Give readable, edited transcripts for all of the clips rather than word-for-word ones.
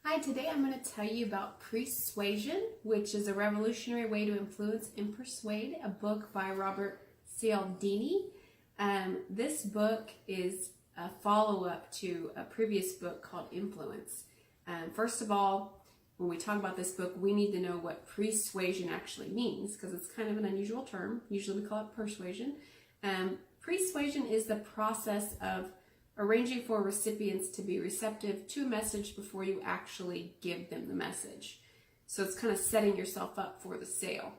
Hi, today I'm going to tell you about Presuasion, which is a revolutionary way to influence and persuade, a book by Robert Cialdini. This book is a follow-up to a previous book called Influence. First of all, when we talk about this book, we need to know what persuasion actually means because it's kind of an unusual term. Usually we call it persuasion. Persuasion is the process of arranging for recipients to be receptive to a message before you actually give them the message. So it's kind of setting yourself up for the sale.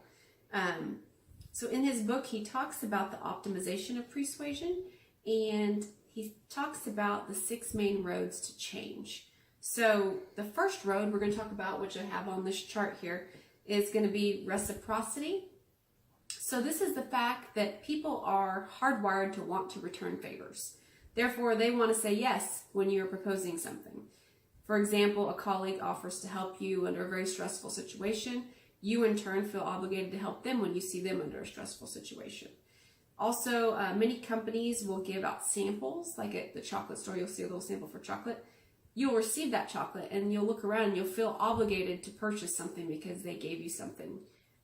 So in his book, he talks about the optimization of persuasion, and he talks about the 6 main roads to change. So the first road we're going to talk about, which I have on this chart here, is going to be reciprocity. So this is the fact that people are hardwired to want to return favors. Therefore, they want to say yes when you're proposing something. For example, a colleague offers to help you under a very stressful situation. You, in turn, feel obligated to help them when you see them under a stressful situation. Also, many companies will give out samples, like at the chocolate store, you'll see a little sample for chocolate. You'll receive that chocolate and you'll look around and you'll feel obligated to purchase something because they gave you something.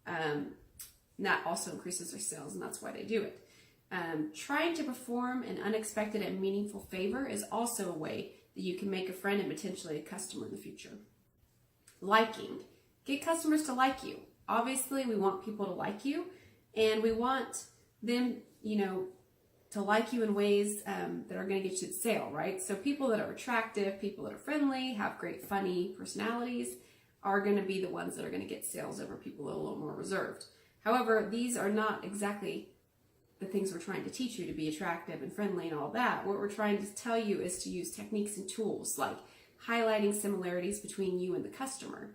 That also increases their sales, and that's why they do it. Trying to perform an unexpected and meaningful favor is also a way that you can make a friend and potentially a customer in the future. Liking. Get customers to like you. Obviously, we want people to like you, and we want them, to like you in ways that are going to get you the sale, right? So people that are attractive, people that are friendly, have great, funny personalities are going to be the ones that are going to get sales over people that are a little more reserved. However, these are not exactly the things we're trying to teach you to be attractive and friendly and all that. What we're trying to tell you is to use techniques and tools like highlighting similarities between you and the customer.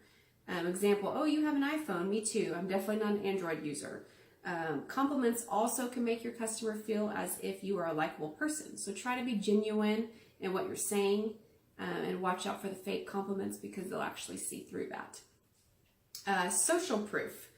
Example, oh, you have an iPhone, me too. I'm definitely not an Android user. Compliments also can make your customer feel as if you are a likable person. So try to be genuine in what you're saying and watch out for the fake compliments because they'll actually see through that. Social proof.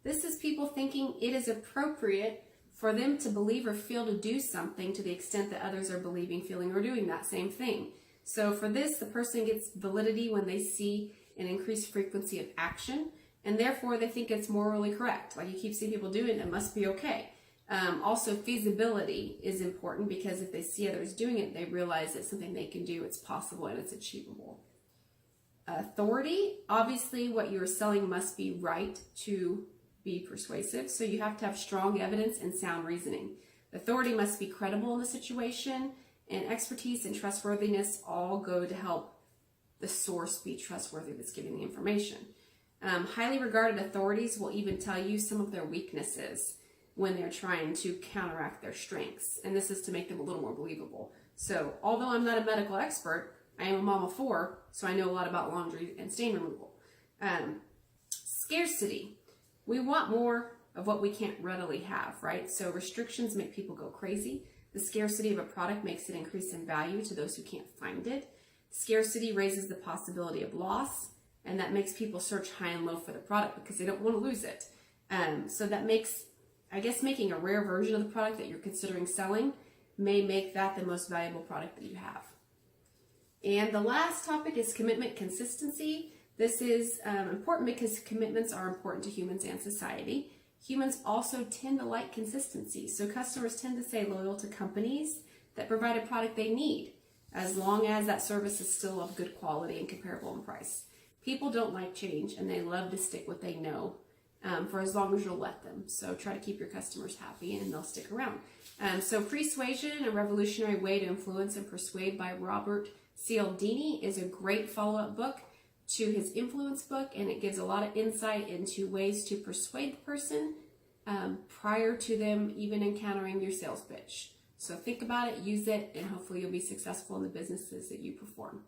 This is people thinking it is appropriate for them to believe or feel to do something to the extent that others are believing, feeling, or doing that same thing. So for this, the person gets validity when they see an increased frequency of action, and therefore they think it's morally correct. Like you keep seeing people doing it, it must be okay. Also, feasibility is important because if they see others doing it, they realize it's something they can do, it's possible, and it's achievable. Authority, obviously what you're selling must be right to be persuasive, so you have to have strong evidence and sound reasoning. Authority must be credible in the situation, and expertise and trustworthiness all go to help the source be trustworthy that's giving the information. Highly regarded authorities will even tell you some of their weaknesses when they're trying to counteract their strengths, and this is to make them a little more believable. So although I'm not a medical expert, I am a mom of 4, so I know a lot about laundry and stain removal. Scarcity. We want more of what we can't readily have, right? So restrictions make people go crazy. The scarcity of a product makes it increase in value to those who can't find it. Scarcity raises the possibility of loss, and that makes people search high and low for the product because they don't want to lose it. So that makes, making a rare version of the product that you're considering selling may make that the most valuable product that you have. And the last topic is commitment consistency. This is important because commitments are important to humans and society. Humans also tend to like consistency, so customers tend to stay loyal to companies that provide a product they need, as long as that service is still of good quality and comparable in price. People don't like change, and they love to stick what they know for as long as you'll let them. So try to keep your customers happy, and they'll stick around. So Presuasion, a revolutionary way to influence and persuade by Robert Cialdini, is a great follow-up book to his Influence book, and it gives a lot of insight into ways to persuade the person prior to them even encountering your sales pitch. So think about it, use it, and hopefully you'll be successful in the businesses that you perform.